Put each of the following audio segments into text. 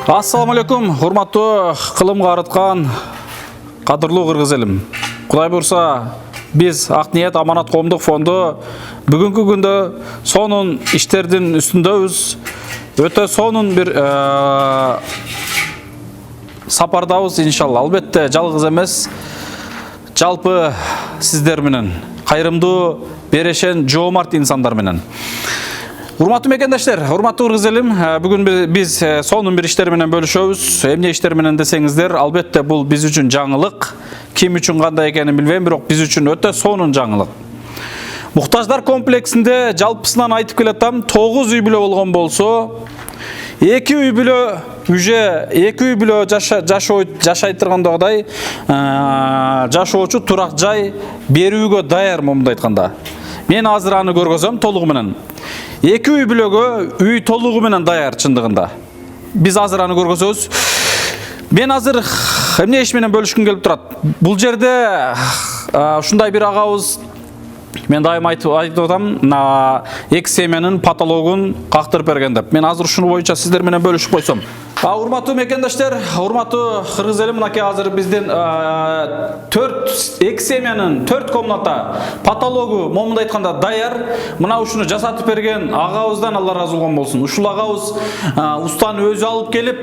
Ассаламу алейкум, урматтуу кылымга арыткан кадырлуу кыргыз элим. Кудай бурса, биз Ак Ниет Аманат коомдук фонду бүгүнкү күндө сонун иштердин үстүндөбүз. Өтө сонун бир сапардабыз иншалла. Албетте жалгыз эмес, жалпы сиздер менен, кайрымдуу, берешен, жоомарт инсандар менен. Урматтуу мекендештер, урматтуу кыргыз элим, бүгүн биз сонун бир иштер менен бөлүшөбүз. Эмне иштер менен десеңиздер, албетте бул биз үчүн жаңылык. Ким үчүн кандай экенин билбейм, бирок биз үчүн өтө сонун жаңылык. Муктаждар комплексинде жалпысынан айтып келатам, 9 үй бүлө болгон болсо, 2 үй бүлө жашай тургандагыдай жашоочу турак жай берүүгө даяр, момундай айтканда. Мен азыр аны көргөзөм толугу менен. 2 үй бүлөгө үй толугу менен даяр чындыгында. Биз азыр аны көргөзөбүз. Мен азыр эмне иш менен бөлүшкүм келип турат. Бул жерде ушундай бир агабыз, мен дайым айтып атам, 2 семьянын патологун кактырып берген деп. Мен азыр ушуну боюнча сиздер менен бөлүшүп койсом. Урматтуу мекендештер, урматтуу кыргыз элим, мынакей азыр биздин 2 семьянын 4 комната патологу момундай айтканда даяр. Мына ушуну жасатып берген агабыздан Алла разы болгон болсун. Ушул агабыз устаны өзү алып келип,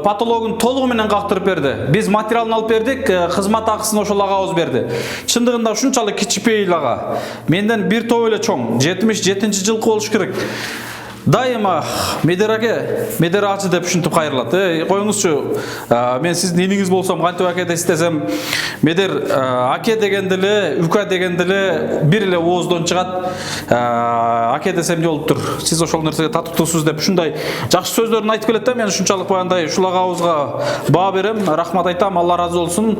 патологун толугу менен кактырып берди. Биз материалын алып бердик, кызмат акысын ошол агабыз берди. Чындыгында ушунчалык кичипейил ага. Менден бир топ эле чоң, 77-жылкы болуш керек. Дайыма Медер ачы деп ушинтип кайрылат. Коюңузчу, мен сиздин иниңиз болсом, кантип аке десем, Медер аке дегенде эле, үка дегенде эле бир эле ооздон чыгат. Аке десем не болуп тур? Сиз ошол нерсеге татыктуусуз деп ушундай жакшы сөздөрүн айтып келет да, мен ушунчалык баягындай ушул агабызга баа берем, рахмат айтам, Алла разы болсун.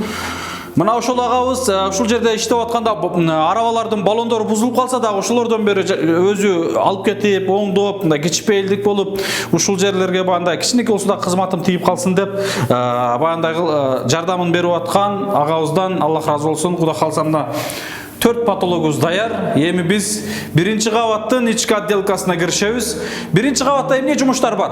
Мына ошол агабыз ушул жерде иштеп атканда арабалардын баллондору бузулуп калса дагы ошолордон бери өзү алып кетип, оңдоп, мындай кичипейилдик болуп, ушул жерлерге баягындай кичинекей болсо да кызматым тийип калсын деп, баягындай жардамын берип аткан агабыздан Аллах разы болсун. Кудай калса мына 4 патологубуз даяр. Эми биз биринчи кабаттын ички отделкасына киришебиз. Биринчи кабатта эмне жумуштар бар?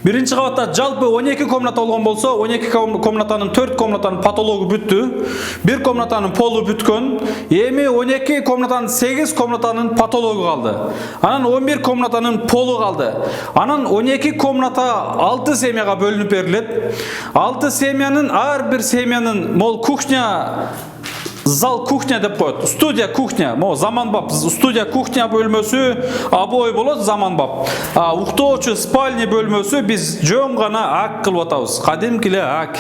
Биринчи кабатта жалпы 12 комната болгон болсо, 12 комнатанын 4 комнатанын патологу бүттү. 1 комнатанын полу бүткөн. Эми 12 комнатанын 8 комнатанын патологу калды. Анан 11 комнатанын полу калды. Анан 12 комната 6 семьяга бөлүнүп берилет. 6 семьянын, ар бир семьянын мол кухня, зал кухня деп коет. Студия кухня, заманбап студия кухня бөлмөсү, обой болот заманбап. Уктоочу спальня бөлмөсү биз жөн гана ак кылып атабыз. Кадимки эле ак.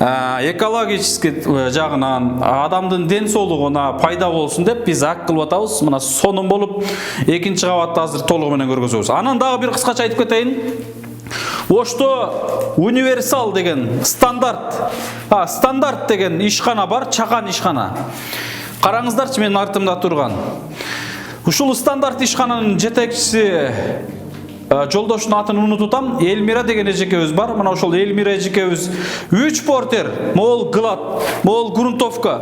Экологический жагынан, адамдын ден соолугуна пайда болсун деп биз ак кылып атабыз. Мына сонун болуп, экинчи кабатты азыр толугу менен көргөзөбүз. Анан дагы бир кыскача айтып кетейин. Ошто универсал деген стандарт деген ишкана бар, чакан ишкана. Караңыздарчы, менин артымда турган. Ушул стандарт ишкананын жетекчиси, жолдошунун атын унутутам, Элмира деген эжекебиз бар. Мына ошол Элмира эжекебиз 3 портер, мол глад, мол грунтовка,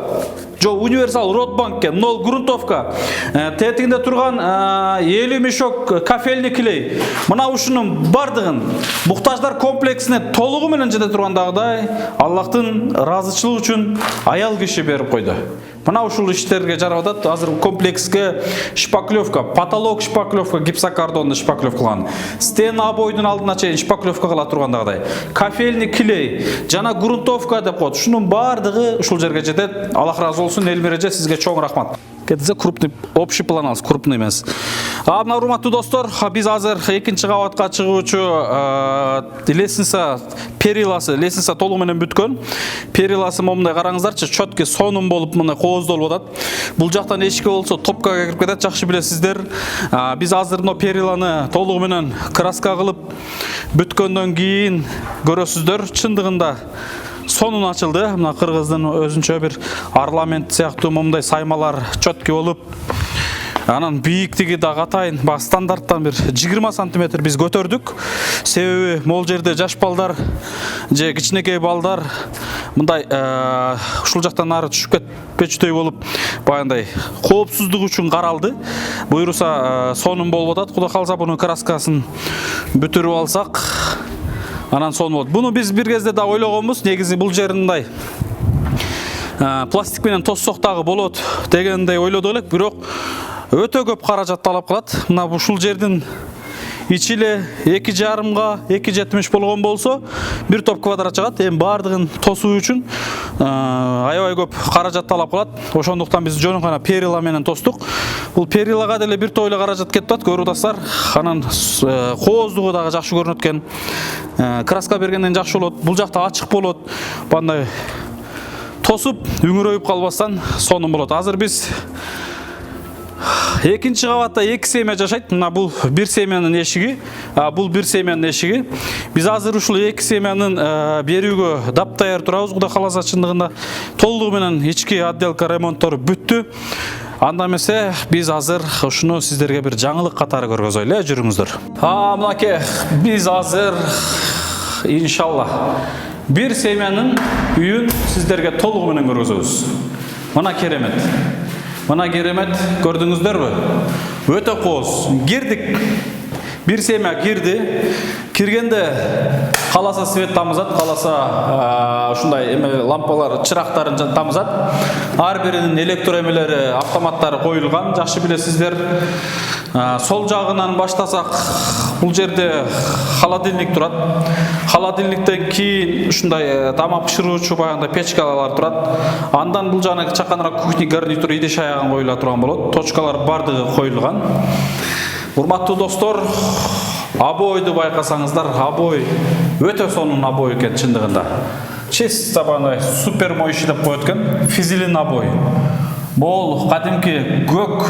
универсал Ротбанкке, нол грунтовка, тетигинде турган 50 мешок кафельный клей. Мына ушунун бардыгын муктаждар комплексине толугу менен жете тургандагыдай Аллахтын ыраазычылыгы үчүн аял киши берип койду. Мына ушул иштерге жарап атат. Азыр комплекске шпаклевка, потолок шпаклевка, гипсокартонду шпаклевкалган. Стена обойдун алдына чейин шпаклевка кыла тургандагыдай. Кафельный клей жана грунтовка деп коет. Ушунун бардыгы ушул жерге жетет. Аллах разы болсун, Элмира эже, сизге чоң рахмат. Кетсе крупный, общий план алыс, крупный эмес. Мына урматтуу достор, биз азыр экинчи кабатка чыгуучу лестница лестница толугу менен бүткөн. Периласы момундай караңыздарчы, чөткө сонун болуп, мына кооздолуп атат. Бул жактан эшикке болсо топкага кирип кетет, жакшы билесиздер. Биз азыр мына периланы толугу менен краска кылып бүткөндөн кийин көрөсүздөр, чындыгында сонун ачылды. Мына кыргыздын өзүнчө бир орнамент сыяктуу момундай саймалар чөткө болуп, анан бийиктиги да катайын, стандарттан бир 20 сантиметр биз көтөрдүк. Себеби могул жерде жаш балдар же кичинекей балдар мындай ушул жактан ары түшүп кетпечүдөй болуп, баягындай коопсуздук үчүн каралды. Буйруса сонун болуп атат. Кудай калса буну краскасын бүтүрүп алсак, Анан сону болот. Буну биз бир кезде да ойлогонбуз. Негизи бул жериндай пластик менен тоссок дагы болот дегендей ойлодук элек, бирок өтө көп каражат талап кылат. Мына ушул жердин ичи эле 2,5 2,70 болгон болсо бир топ квадрат чыгат. Эми бардыгын тосуу үчүн аябай көп каражат талап кылат. Ошондуктан биз жөн гана перила менен тостук. Бул перилага деле бир топ эле каражат кетип атат, көрүп атасыздар. Анан кооздугу дагы жакшы көрүнөт экен. Краска бергенден жакшы болот. Бул жакта ачык болот. Бандай тосуп, үңүрөйүп калбастан сонун болот. Азыр биз экинчи кабатта 2 семья жашайт. Мына бул бир семьянын эшиги, бул бир семьянын эшиги. Биз азыр ушул 2 семьянын берүүгө даптаяр турабыз. Кудай кааласа чындыгында толугу менен ички отделка ремонттору бүттү. Анда эмесе биз азыр ушуну сиздерге бир жаңылык катары көргөзөлү, жүрүңүздөр. Мынакей биз азыр иншалла бир семьянын үйүн сиздерге толугу менен көргөзөбүз. Мына керемет. Мына керемет, көрдүңүздөрбү? Өтө кооз. Кирдик. Бир семья кирди. Киргенде каласа свет тамызат, каласа ушундай лампалар, чырактарын тамызат. Ар биринин электро эмелери, автоматтары коюлган. Жакшы билесиздер. Сол жагынан баштасак, бул жерде холодильник турат. Холодильниктен кийин ушундай тамак пышыруучу баягындай печкалар турат. Андан бул жагына чаканыраак кухня гарнитур идиш аягын коюла турган болот. Точкалар бардыгы коюлган. Урматтуу достор, обойду байкасаңыздар, обой өтө сонун обой экен чындыгында. Чисто бандай супер моющий деп коет экен, физилин обой. Бул кадимки көк,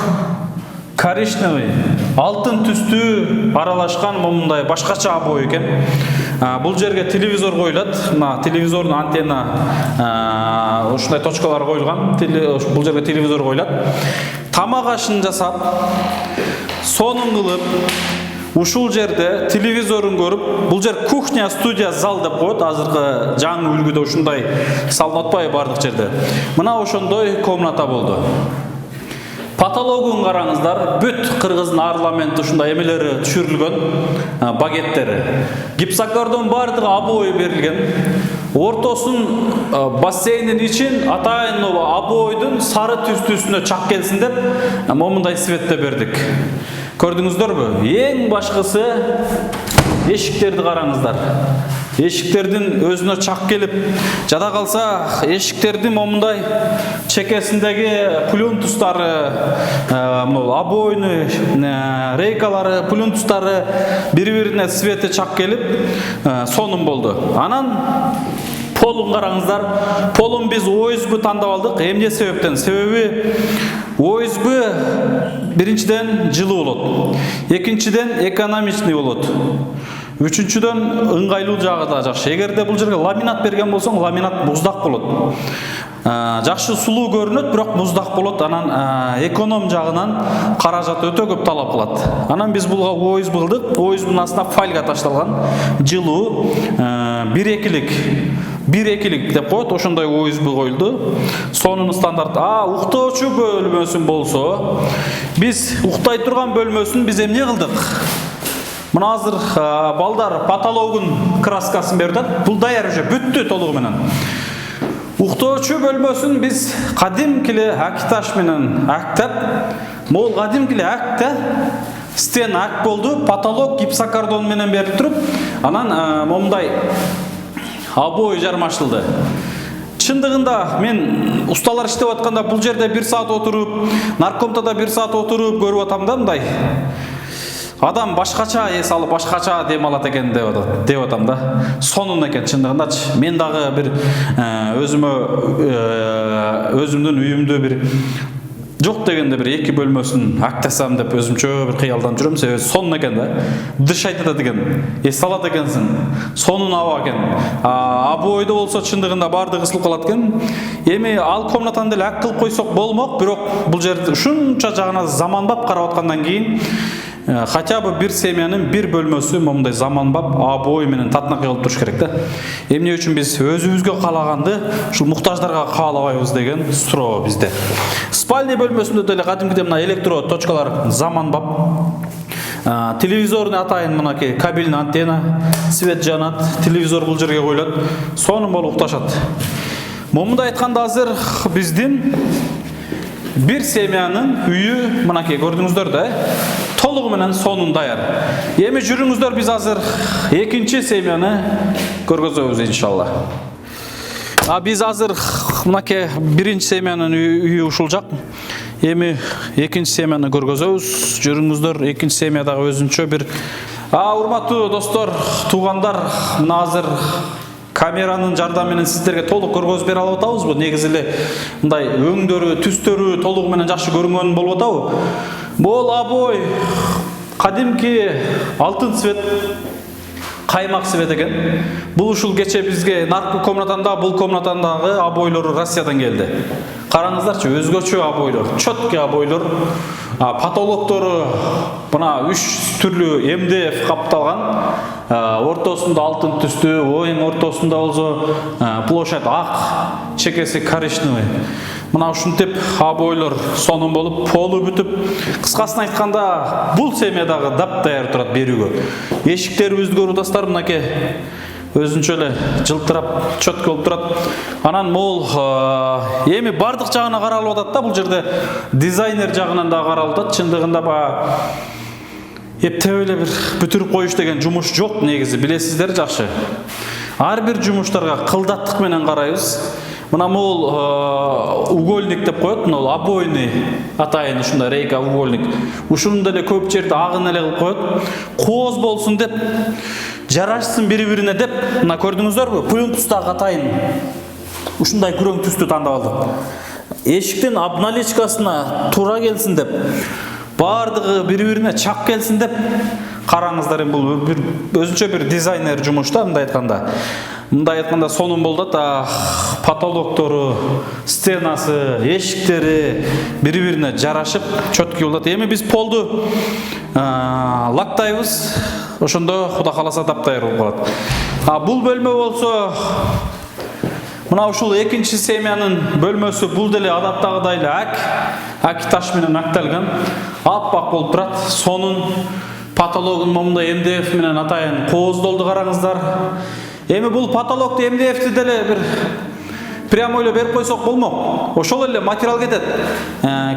коричневый, алтын түстүү аралашкан момундай башкача обой экен. Бул жерге телевизор коюлат. Мына телевизордун антенна ушундай точкалар коюлган. Бул жерге телевизор коюлат. Тамак ашын жасап, сонун кылып, ушул жерде телевизорун көрүп, бул жер кухня, студия, зал деп коет. Азыркы жаңы үлгүдө ушундай салынып атпайбы бардык жерде. Мына ошондой комната болду. Потологун караңыздар, бүт кыргыздын парламенти ушундай эмелери түшүрүлгөн, багеттери. Гипсокардон бардыгы обой берилген. Ортосун бассейндин ичин атайын обойдун сары түстүүсүнө чак келсин деп момундай светте бердик. Көрдүңүздөрбү? Эң башкысы эшиктерди караңыздар. Эшиктердин өзүнө чак келип, жада калса эшиктердин момундай чекесиндеги плюнтустары, обойны, рейкалары, плюнтустары бири-бирине свети чак келип, сонун болду. Анан полун караңыздар. Полун биз ОСБ тандап алдык. Эмне себептен? Себеби ОСБ биринчиден жылуу болот. Экинчиден экономичный болот. Үчүнчүдөн ыңгайлуу жагы да жакшы. Эгерде бул жерге ламинат берген болсоң, ламинат буздак болот. Жакшы сулуу көрүнөт, бирок буздак болот. Анан эконом жагынан каражат өтө көп талап кылат. Анан биз булга ОСБ кылдык. ОСБнын астына фольга ташталган. Жылуу, 1-2лик деп коет, ошондой ОСБ коюлду. Сонун стандарт. Уктоочу бөлмөсүн болсо, биз уктай турган бөлмөсүн биз эмне кылдык? Мына азыр балдар потологун краскасын берди. Бул даяр уже бүттү толугу менен. Уктоочу бөлмөсүн биз кадимкиле акташ менен актап, мол кадимкиле акта, стен ак болду, потолок гипсокардон менен берип туруп, анан момундай обой жармашылды. Чындыгында мен усталар иштеп атканда бул жерде 1 саат отуруп, наркомтада 1 саат отуруп көрүп атам да мындай. Адам башкача эс алып, башкача дем алат экен деп атам да. Сонун экен чындыгындачы. Мен дагы бир өзүмдүн үйүмдө бир жок дегенде бир 2 бөлмөсүн актасам деп өзүмчө бир кыялдан жүрөм. Себеби сонун экен да. Дышайт экен, эс алат экенсиң. Сонун аба экен. Обойдо болсо чындыгында бардыгы ысылып калат экен. Эми ал комнатаны деле ак кылып койсок болмок, бирок бул жерде ушунча жагына заманбап карап аткандан кийин хотя бы бир семьянын бир бөлмөсү момундай заманбап обой менен татынакай кылып туруш керек да. Эмне үчүн биз өзүбүзгө каалаганды ушул муктаждарга каалабайбыз деген суроо бизде. Спальня бөлмөсүндө деле кадимкидей мына электро точкалар заманбап. Телевизорный атайын мынакей кабельный антенна, свет жанат, телевизор бул жерге коюлат. Сонун болуп укташат. Момунда айтканда азыр биздин бир семьянын үйү мынакей көрдүңүздөр да, толугу менен сонун даяр. Эми жүрүңүздөр, биз азыр экинчи семьяны көргөзөбүз иншалла. Биз азыр мынакей биринчи семьянын үйү ушул жак. Эми экинчи семьяны көргөзөбүз. Жүрүңүздөр, экинчи семьядагы өзүнчө бир урматтуу достор, туугандар, мына азыр камеранын жардамы менен сиздерге толук көргөзүп бере алып атабызбы? Негизи эле мындай өңдөрү, түстөрү толугу менен жакшы көрүнгөн болуп атабы? Бул обой кадимки алтын цвет, каймак цвет экен. Бул ушул кече бизге наркы комнатанда, бул комнатандагы обойлору Россиядан келди. Караңыздарчы, өзгөчө обойлор, чөткө обойлор, потолоктору мына 3 түрлүү МДФ капталган, ортосунда алтын түстүү, оюн ортосунда болсо площадь ак, чекеси коричневый. Мына ушинтип обойлор сонун болуп, полу бүтүп, кыскасын айтканда, бул семьядагы дап-даяр турат берүүгө. Эшиктерибизди көрүп мынакей өзүнчө эле жылтырап, чөткө болуп турат. Анан могул эми бардык жагына каралып атат да, бул жерде дизайнер жагынан да каралып атат. Чындыгында эптеп эле бир бүтүрүп коюш деген жумуш жок, негизи билесиздер жакшы. Ар бир жумуштарга кылдаттык менен карайбыз. Мына могул угольник деп коет, мына обойный атайын ушундай рейка угольник. Ушунда эле көп жерде агын эле кылып коет. Кооз болсун деп, жарашсын бири-бирине деп, мына көрдүңүздөрбү? Плинтустагы атайын ушундай күрөң түстү тандап алдык. Эшиктин обналичкасына туура келсин деп, бардыгы бири-бирине чак келсин деп, караңыздар, бул өзүнчө бир дизайнер жумуш да, мындай айтканда сонун болду да. Потолоктору, стенасы, эшиктери бири-бирине жарашып, чөткө болот. Эми биз полду лактайбыз. Ошондо Кудай кааласа дап-даяр болуп калат. Бул бөлмө болсо мына ушул экинчи семьянын бөлмөсү, бул деле адаттагыдай эле ак таш менен акталган, аппак болуп турат. Сонун потологун момундай МДФ менен атайын кооздолду, караңыздар. Эми бул потолокту МДФти деле бир прямо эле берип койсок болмок. Ошол эле материал кетет.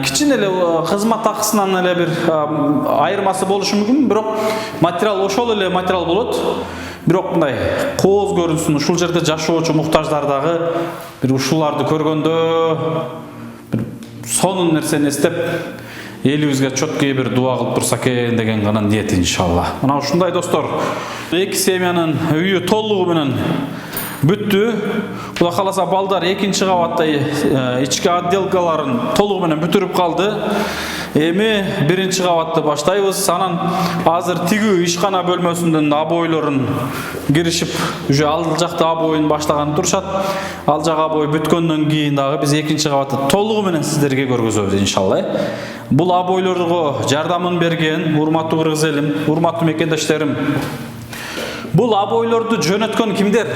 Кичине эле кызмат акысынан эле бир айырмасы болушу мүмкүн, бирок материал ошол эле материал болот. Бирок мындай кооз көрүнсүн, ушул жерде жашоочу муктаждардагы бир ушуларды көргөндө бир сонун нерсени эстеп, элибизге чөткө бир дуа кылып турсак экен деген гана ниет иншалла. Мына ушундай достор, эки семьянын үйү толугу менен бүттү. Кудай кааласа балдар экинчи кабатта ички отделкаларын толугу менен бүтүрүп калды. Эми биринчи кабатты баштайбыз. Анан азыр тигүү ишкана бөлмөсүнүн обойлорун киришип, уже ал жакта обойун баштаган турушат. Ал жак обой бүткөндөн кийин дагы биз экинчи кабатты толугу менен сиздерге көргөзөбүз иншалла. Бул обойлорго жардамын берген урматтуу кыргыз элим, урматтуу мекендештерим, бул обойлорду жөнөткөн кимдер?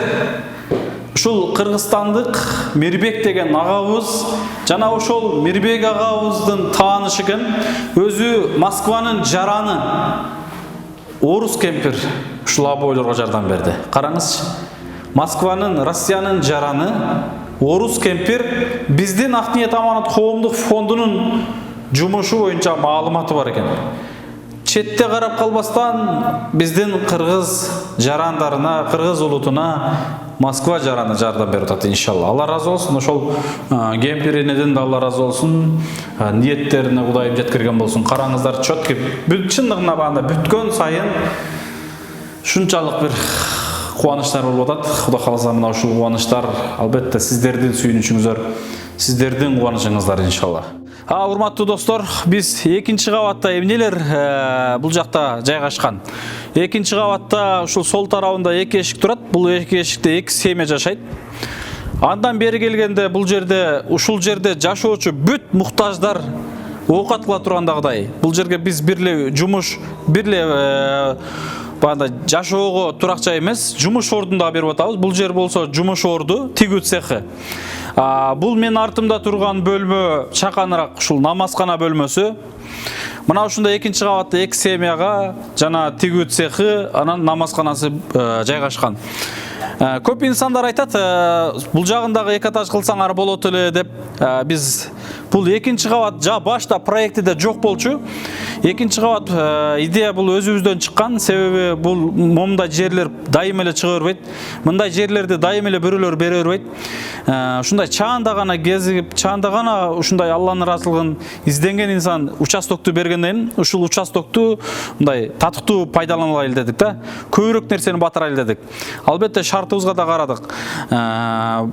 Ушул кыргызстандык Мирбек деген агабыз, жана ошол Мирбек агабыздын таанышы экен, өзү Москванын жараны орус кемпир ушул обойлорго жардам берди. Караңызчы, Москванын, Россиянын жараны орус кемпир биздин Ак ниет аманат коомдук фондунун жумушу боюнча маалыматы бар экен. Четте карап калбастан биздин кыргыз жарандарына, кыргыз улутуна Москва жараны жардам берип атат иншалла. Алла разы болсун, ошол кемпиринеден да Алла разы болсун, ниеттерине Кудайым жеткирген болсун. Караңыздар, чөткө чындыгына баанда бүткөн сайын шунчалык бир кубанычтар болуп атат. Кудай кааласа мына ушул кубанычтар албетте сиздердин сүйүнүчүңүздөр, сиздердин кубанычыңыздар иншалла. Урматтуу достор, биз экинчи кабатта эмнелер бул жакта жайгашкан. Экинчи кабатта ушул сол тарабында эки эшик турат. Бул эки эшикте эки семья жашайт. Андан бери келгенде бул жерде, ушул жерде жашоочу бүт муктаждар оокат кыла тургандагыдай. Бул жерге биз бирле жумуш, бирле банда жашоого туракча эмес, жумуш ордун да берип атабыз. Бул жер болсо жумуш орду, тигүү цехи. Бул мен артымда турган бөлмө чаканыраак ушул намазкана бөлмөсү. Мына ушундай экинчи кабатта 2 семьяга жана тигүү цехи, анан намазканасы жайгашкан. Көп инсандар айтат, бул жагындагы 2 этаж кылсаңар болот эле деп. Биз бул экинчи кабат башта проектиде жок болчу. Экинчи кабат идея бул өзүбүздөн чыккан, себеби бул момундай жерлер дайым эле чыга бербейт. Мындай жерлерди дайым эле бирөөлөр бере бербейт. Ушундай чаанда гана кезип, чаанда гана ушундай Алланын ыраазылыгын изденген инсан участокту бергенден, ушул участокту мындай татыктуу пайдалана алайлы дедик да. Көбүрөөк нерсени батырайлы дедик. Албетте шартыбызга да карадык.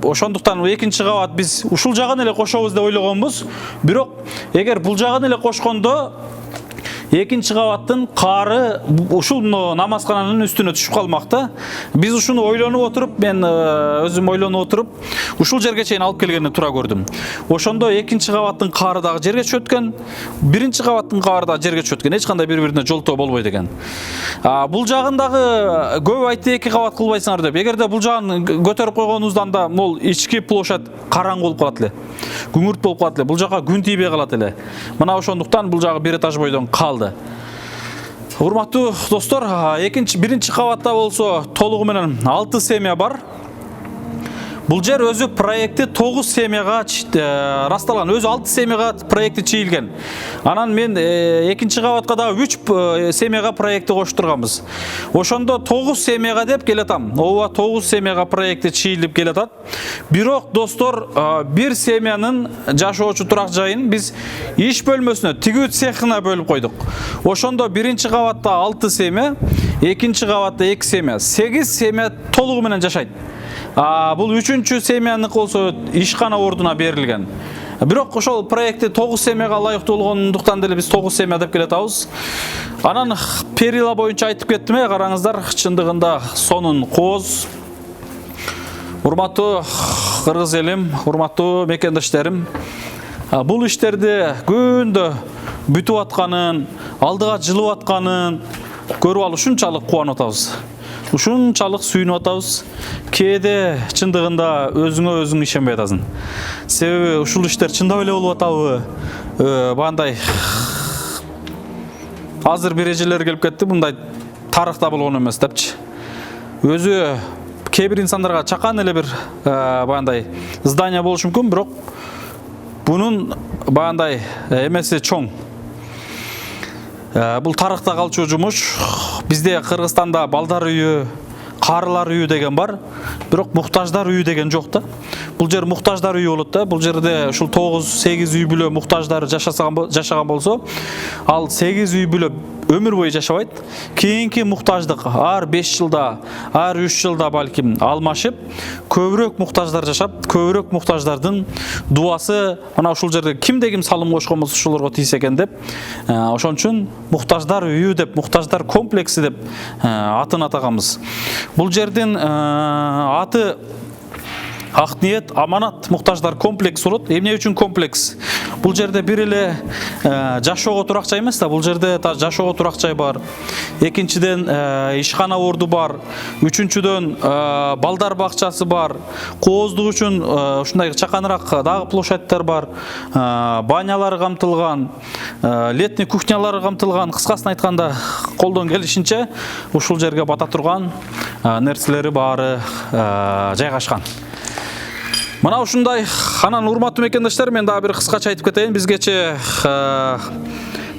Ошондуктан экинчи кабат биз ушул жагын эле кошобуз деп ойлогонбуз. Бирок эгер бул жагын эле кошкондо экинчи кабаттын кары ушул намазкананын үстүнө түшүп калмакта. Биз ушуну ойлонуп отуруп, мен өзүм ойлонуп отуруп, ушул жерге чейин алып келгенди туура көрдүм. Ошондо экинчи кабаттын кары дагы жерге түшөт экен, биринчи кабаттын кары дагы жерге түшөт экен. Эч кандай бири-бирине жолтоо болбойт экен. Бул жагын дагы көп айтты 2 кабат кылбайсыңар деп. Эгерде бул жагын көтөрүп койгонубуздан да мол ички площадь караңгы болуп калат эле. Күңүрт болуп калат эле. Бул жака күн тийбей калат эле. Мына ошондуктан бул жагы 1 этаж бойдон калды. Урматтуу достор, биринчи кабатта болсо толугу менен 6 семья бар. Бул жер өзү проекти 9 семьяга расталган. Өзү 6 семьяга проекти чийилген. Анан мен экинчи кабатка дагы 3 семьяга проекти коштурганбыз. Ошондо 9 семьяга деп келатам. Ооба 9 семьяга проекти чийилип келатат. Бирок достор, бир семьянын жашоочу турак жайын биз иш бөлмөсүнө, тигүү цехына бөлүп койдук. Ошондо биринчи кабатта 6 семья, экинчи кабатта 2 семья, 8 семья толугу менен жашайт. Бул 3-чү семьяныкы болсо ишкана ордуна берилген. Бирок ошол проекти 9 семьяга ылайыктуу болгондуктан деле биз 9 семья деп келатабыз. Анан перила боюнча айтып кеттим, караңыздар, чындыгында сонун кооз. Урматтуу кыргыз элим, урматтуу мекендештерим, бул иштерди күндө бүтүп атканын, алдыга жылып атканын көрүп алып ушунчалык кубанып атабыз. Ушунчалык сүйүнүп атабыз. Кээде чындыгында өзүңө өзүң ишенбей атасың. Себеби ушул иштер чындап эле болуп атабы? Бандай азыр бир эжелер келип кетти, мындай тарыхта болгон эмес депчи. Өзү кээ бир инсандарга чакан эле бир бандай здание болушу мүмкүн, бирок бунун бандай эмеси чоң. Бул тарыхта калчу жумуш. Бизде Кыргызстанда балдар үйү, карылар үйү деген бар, бирок муктаждар үйү деген жок да. Бул жер муктаждар үйү болот да. Бул жерде ушул 9-8 үй бүлө муктаждар жашаган болсо, ал 8 үй бүлө өмүр бою жашабайт. Кийинки муктаждык ар 5 жылда, ар 3 жылда балким алмашып, көбүрөөк муктаждар жашап, көбүрөөк муктаждардын дуасы мына ушул жерде кимде ким салым кошкон болсо ошолорго тийсе экен деп, ошон үчүн муктаждар үйү деп, муктаждар комплекси деп атын атаганбыз. Бул жердин аты Ак ниет, аманат, муктаждар комплекс болот. Эмне үчүн комплекс? Бул жерде бир эле жашоого турак жай эмес да, бул жерде жашоого турак жай бар. Экинчиден ишкана орду бар. Үчүнчүдөн балдар бакчасы бар. Кооздук үчүн ушундай чаканыраак дагы площадьтар бар. Банялар камтылган, летний кухнялар камтылган. Кыскасын айтканда, колдон келишинче ушул жерге бата турган нерселери баары жайгашкан. Мына ушундай. Анан урматтуу мекендештер, мен дагы бир кыскача айтып кетейин. Бизгече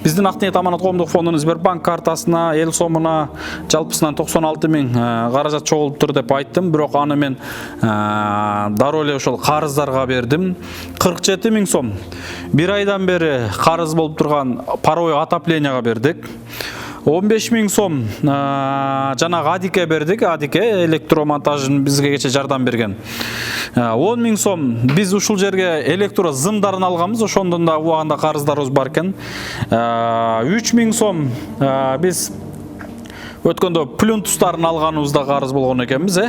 биздин Ак ниет аманат коомдук фондунун Сбербанк картасына, эл сомуна жалпысынан 96 000 каражат чогулуптур деп айттым. Бирок аны мен дароо эле ошол карыздарга бердим. 47 000 сом бир айдан бери карыз болуп турган паровой отопленияга бердик. 15 000 сом жанагы Адике бердик. Адике электромонтажын бизге кече жардам берген. 10 000 сом биз ушул жерге электро зымдарын алганбыз. Ошондон да убагында карыздарыбыз бар экен. 3 000 сом биз өткөндө плюнтустарын алганыбызда карыз болгон экенбиз.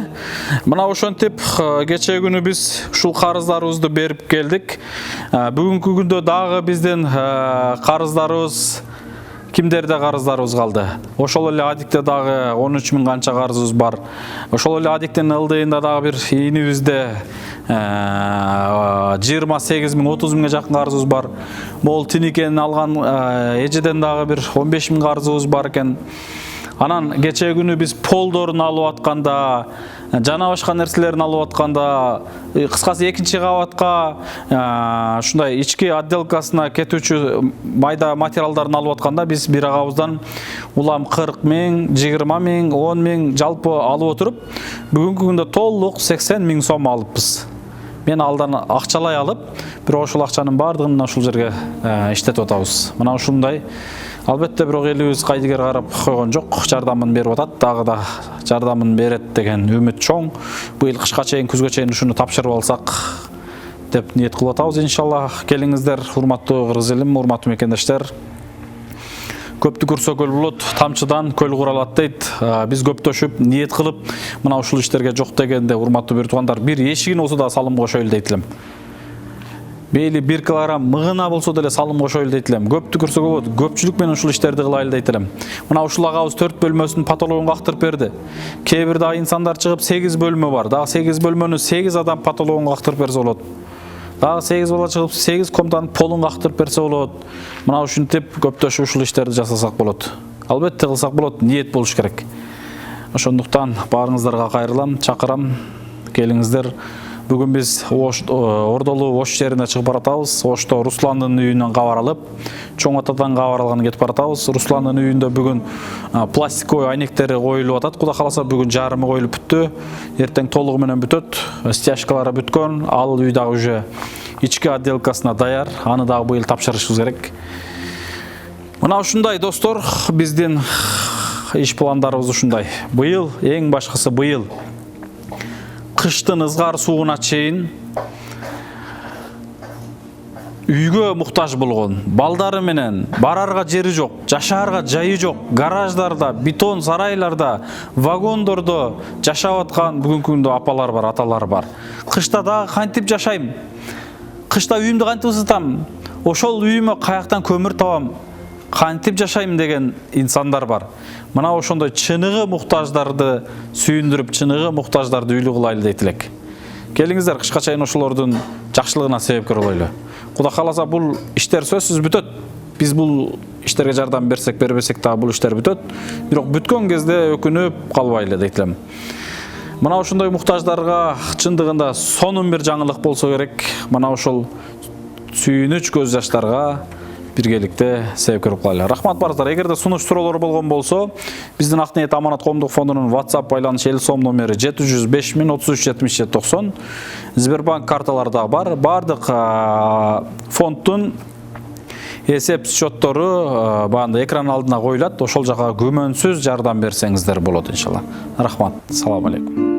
Мына ошентип кече күнү биз ушул карыздарыбызды берип келдик. Бүгүнкү күндө дагы биздин карыздарыбыз кимдерде карыздарыбыз калды. Ошол эле Адикте дагы 13 миң канча карызыбыз бар. Ошол эле Адиктин ылдыйында дагы бир инибизде 28 миң 30 миңге жакын карызыбыз бар. Могул Тиникенин алган эжеден дагы бир 15 миң карызыбыз бар экен. Анан кече күнү биз полдорун алып атканда, жана башка нерселерин алып атканда, кыскасы экинчи кабатка ушундай ички отделкасына кетүүчү майда материалдарын алып атканда биз бир агабыздан улам 40 миң, 20 миң, 10 миң жалпы алып отуруп, бүгүнкү күндө толук 80 миң сом алыппыз. Мен алдан акчалай алып, бирок ошол акчанын баардыгын ушул жерге иштетип атабыз. Мына ушундай. Албетте бирок элибиз кайдыгер карап койгон жок, жардамын берип атат, дагы да жардамын берет деген үмүт чоң. Быйыл кышка чейин, күзгө чейин ушуну тапшырып алсак деп ниет кылып атабыз иншаллах. Келиңиздер, урматтуу кыргыз элим, урматтуу мекендештер. Көптү көрсө көл болот, тамчыдан көл куралат дейт. Биз көптөшүп, ниет кылып, мына ушул иштерге жок дегенде, урматтуу бир туугандар, бир эшигин болсо да салым кошойлу дейт элем. Мейли 1 килограмм мыгына болсо деле салым кошойлу дейт элем. Көптү көрсө болот, көпчүлүк менен ушул иштерди кылайлы дейт элем. Мына ушул агабыз 4 бөлмөсүн патологун кактырып берди. Кээ бир дагы инсандар чыгып 8 бөлмө бар. Дагы 8 бөлмөнү 8 адам патологун кактырып берсе болот. Дагы 8 бала чыгып 8 комнатанын полун кактырып берсе болот. Мына ушинтип көптөшүп ушул иштерди жасасак болот. Албетте кылсак болот, ниет болуш керек. Ошондуктан баарыңыздарга кайрылам, чакырам, келиңиздер. Бүгүн биз Ордолуу Ош жерине чыгып баратабыз. Ошто Русландын үйүнөн кабар алып, Чоң Атадан кабар алган кетип баратабыз. Русландын үйүндө бүгүн пластиковый айнектери коюлуп атат. Кудай кааласа бүгүн жарымы коюлуп бүттү. Эртең толугу менен бүтөт. Стяжкалары бүткөн. Ал үй дагы уже ички отделкасына даяр. Аны дагы быйыл тапшырышыбыз керек. Мына ушундай достор, биздин иш пландарыбыз ушундай. Быйыл эң башкысы быйыл кыштын ызгар сууна чейин үйгө муктаж болгон, балдары менен барарга жери жок, жашаарга жайы жок, гараждарда, бетон сарайларда, вагондордо жашап аткан бүгүнкү күндө апалар бар, аталар бар. Кышта дагы кантип жашайм? Кышта үйүмдү кантип ысытам? Ошол үйүмө каяктан көмүр табам? Кантип жашайм деген инсандар бар. Мына ошондой чыныгы муктаждарды сүйүндүрүп, чыныгы муктаждарды үйлүү кылайлы дейт элек. Келиңиздер, кышка чейин ошолордун жакшылыгына себепкер болойлу. Кудай кааласа бул иштер сөзсүз бүтөт. Биз бул иштерге жардам берсек, бербесек дагы бул иштер бүтөт. Бирок бүткөн кезде өкүнүп калбайлы дейт элем. Мына ошондой муктаждарга чындыгында сонун бир жаңылык болсо керек. Мына ошол сүйүнүч көз жаштарга биргеликте себепкер кылайлы. Рахмат барыңыздар. Эгерде сунуш суроолор болгон болсо, биздин Ак ниет аманат коомдук фондунун WhatsApp байланыш эл сом номери 705 33 77 90. Сбербанк карталары да бар. Бардык фонддун эсеп счеттору баанда экран алдына коюлат. Ошол жака күмөнсүз жардам берсеңиздер болот иншалла. Рахмат. Салам алейкум.